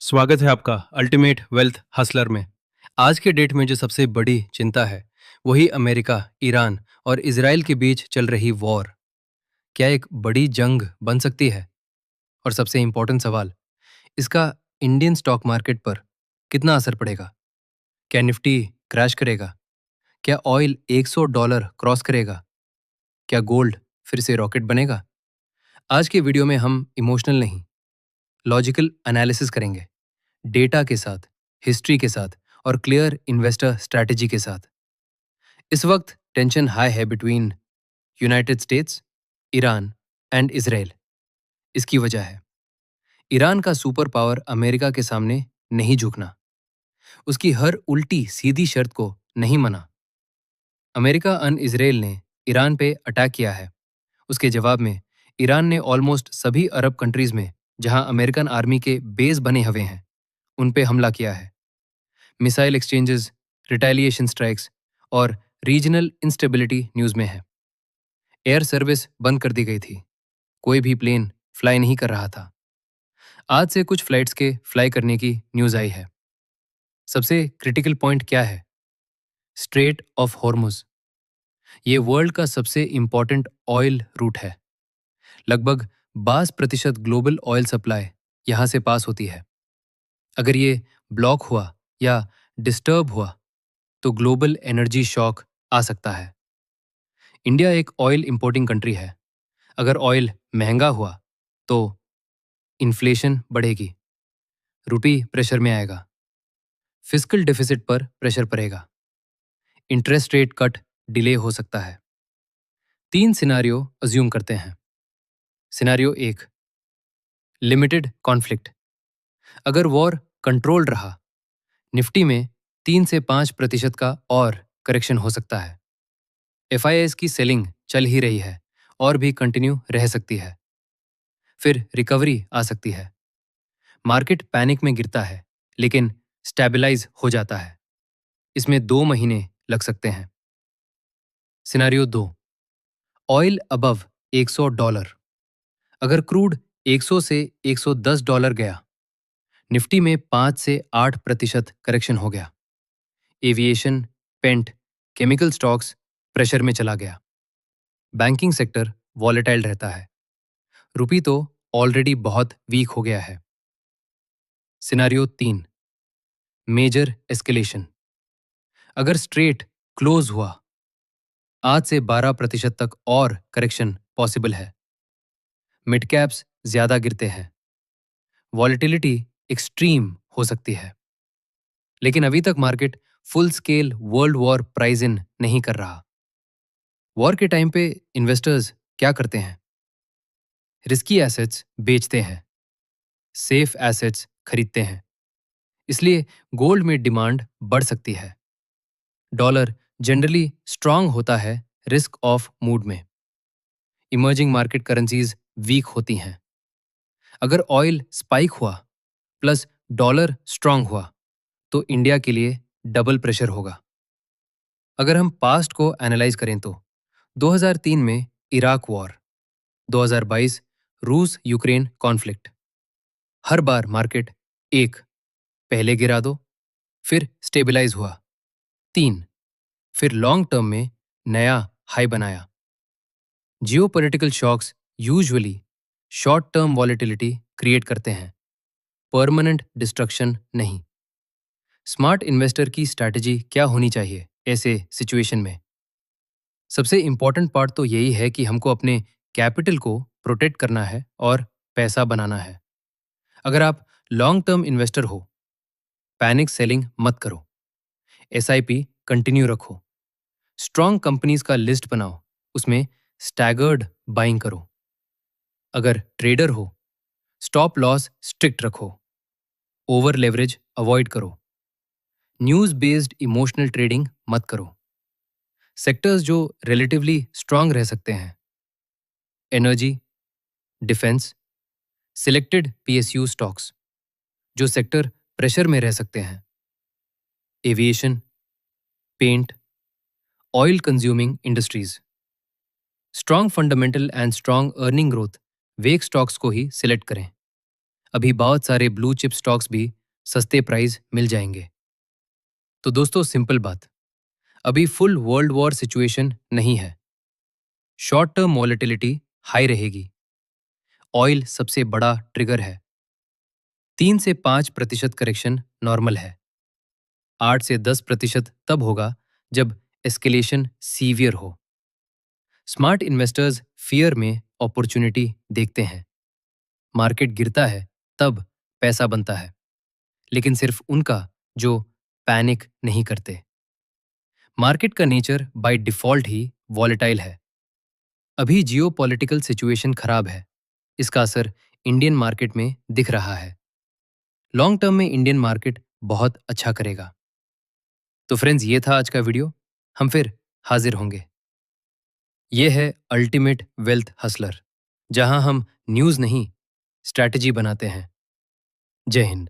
स्वागत है आपका अल्टीमेट वेल्थ हसलर में। आज के डेट में जो सबसे बड़ी चिंता है वही अमेरिका, ईरान और इजराइल के बीच चल रही वॉर। क्या एक बड़ी जंग बन सकती है? और सबसे इंपॉर्टेंट सवाल, इसका इंडियन स्टॉक मार्केट पर कितना असर पड़ेगा? क्या निफ्टी क्रैश करेगा? क्या ऑयल $100 क्रॉस करेगा? क्या गोल्ड फिर से रॉकेट बनेगा? आज के वीडियो में हम इमोशनल नहीं, लॉजिकल एनालिसिस करेंगे, डेटा के साथ, हिस्ट्री के साथ और क्लियर इन्वेस्टर स्ट्रैटेजी के साथ। इस वक्त टेंशन हाई है between United states, Iran and Israel. इसकी वजह है ईरान का सुपर पावर अमेरिका के सामने नहीं झुकना, उसकी हर उल्टी सीधी शर्त को नहीं मना। अमेरिका एंड इसराइल ने ईरान पे अटैक किया है। उसके जवाब में ईरान ने ऑलमोस्ट सभी अरब कंट्रीज में जहां अमेरिकन आर्मी के बेस बने हुए हैं उन पे हमला किया है। मिसाइल एक्सचेंजेस, रिटेलिएशन स्ट्राइक्स और रीजनल इंस्टेबिलिटी न्यूज में है। एयर सर्विस बंद कर दी गई थी, कोई भी प्लेन फ्लाई नहीं कर रहा था। आज से कुछ फ्लाइट्स के फ्लाई करने की न्यूज आई है। सबसे क्रिटिकल पॉइंट क्या है? Straight of Hormuz. ये वर्ल्ड का सबसे इंपॉर्टेंट ऑयल रूट है। लगभग 22% ग्लोबल ऑयल सप्लाई यहां से पास होती है। अगर ये ब्लॉक हुआ या डिस्टर्ब हुआ तो ग्लोबल एनर्जी शॉक आ सकता है। इंडिया एक ऑयल इंपोर्टिंग कंट्री है। अगर ऑयल महंगा हुआ तो इन्फ्लेशन बढ़ेगी, रुपी प्रेशर में आएगा, फिस्कल डेफिसिट पर प्रेशर पड़ेगा, इंटरेस्ट रेट कट डिले हो सकता है। 3 सिनारियो अज्यूम करते हैं। Scenario 1, limited conflict. अगर वॉर कंट्रोल्ड रहा, निफ्टी में 3 से 5% का और करेक्शन हो सकता है। एफआईआईज की सेलिंग चल ही रही है और भी कंटिन्यू रह सकती है। फिर रिकवरी आ सकती है। मार्केट पैनिक में गिरता है लेकिन स्टेबलाइज हो जाता है। इसमें 2 महीने लग सकते हैं। Scenario 2, oil above $100। अगर क्रूड 100 से $110 गया, निफ्टी में 5 से 8% करेक्शन हो गया। Aviation, paint, chemical stocks pressure में चला गया। बैंकिंग सेक्टर वॉलेटाइल रहता है। रुपी तो ऑलरेडी बहुत वीक हो गया है। Scenario 3, major escalation. अगर स्ट्रेट क्लोज हुआ, आज से 12% तक और करेक्शन पॉसिबल है। मिड कैप्स ज्यादा गिरते हैं, वॉलेटिलिटी एक्सट्रीम हो सकती है। लेकिन अभी तक market full scale world war price in नहीं कर रहा। वॉर के टाइम पे इन्वेस्टर्स क्या करते हैं? रिस्की एसेट्स बेचते हैं, सेफ एसेट्स खरीदते हैं। इसलिए गोल्ड में डिमांड बढ़ सकती है। डॉलर जनरली स्ट्रांग होता है रिस्क ऑफ मूड में। इमर्जिंग मार्केट करेंसीज वीक होती हैं। अगर ऑयल स्पाइक हुआ प्लस डॉलर स्ट्रांग हुआ तो इंडिया के लिए डबल प्रेशर होगा। अगर हम पास्ट को एनालाइज करें तो 2003 में इराक वॉर, 2022 रूस यूक्रेन कॉन्फ्लिक्ट। हर बार मार्केट 1, पहले गिरा दो, फिर स्टेबलाइज हुआ, 3, फिर लॉन्ग टर्म में नया हाई बनाया। Geopolitical shocks usually short term volatility create करते हैं, परमानेंट डिस्ट्रक्शन नहीं। स्मार्ट इन्वेस्टर की स्ट्रैटेजी क्या होनी चाहिए ऐसे सिचुएशन में? सबसे इंपॉर्टेंट पार्ट तो यही है कि हमको अपने कैपिटल को प्रोटेक्ट करना है और पैसा बनाना है। अगर आप लॉन्ग टर्म इन्वेस्टर हो, पैनिक सेलिंग मत करो, एसआईपी कंटिन्यू रखो, स्ट्रॉन्ग कंपनीज का लिस्ट बनाओ, उसमें स्टैगर्ड बाइंग करो। अगर ट्रेडर हो, स्टॉप लॉस स्ट्रिक्ट रखो, ओवर लेवरेज अवॉइड करो, न्यूज बेस्ड इमोशनल ट्रेडिंग मत करो। सेक्टर्स जो रिलेटिवली स्ट्रांग रह सकते हैं, energy, defence, selected PSU stocks. जो सेक्टर प्रेशर में रह सकते हैं, aviation, paint, oil consuming industries. Strong fundamental and strong earning growth wake stocks को ही सिलेक्ट करें। अभी बहुत सारे ब्लू चिप स्टॉक्स भी सस्ते प्राइस मिल जाएंगे। तो दोस्तों, सिंपल बात, अभी फुल वर्ल्ड वॉर सिचुएशन नहीं है। शॉर्ट टर्म वॉलेटिलिटी हाई रहेगी। ऑयल सबसे बड़ा ट्रिगर है। 3 से 5% करेक्शन नॉर्मल है। 8 से 10% तब होगा जब एस्केलेशन सीवियर हो। स्मार्ट इन्वेस्टर्स फियर में अपॉर्चुनिटी देखते हैं। मार्केट गिरता है तब पैसा बनता है, लेकिन सिर्फ उनका जो पैनिक नहीं करते। मार्केट का nature by default he volatile है। अभी जियो पॉलिटिकल सिचुएशन खराब है। इसका असर इंडियन मार्केट में दिख रहा है। लॉन्ग टर्म में इंडियन मार्केट बहुत अच्छा करेगा। तो फ्रेंड्स, ये था आज का वीडियो। हम फिर हाजिर होंगे। ये है अल्टीमेट वेल्थ हसलर, जहां हम न्यूज़ नहीं, स्ट्रैटेजी बनाते हैं। जय हिंद।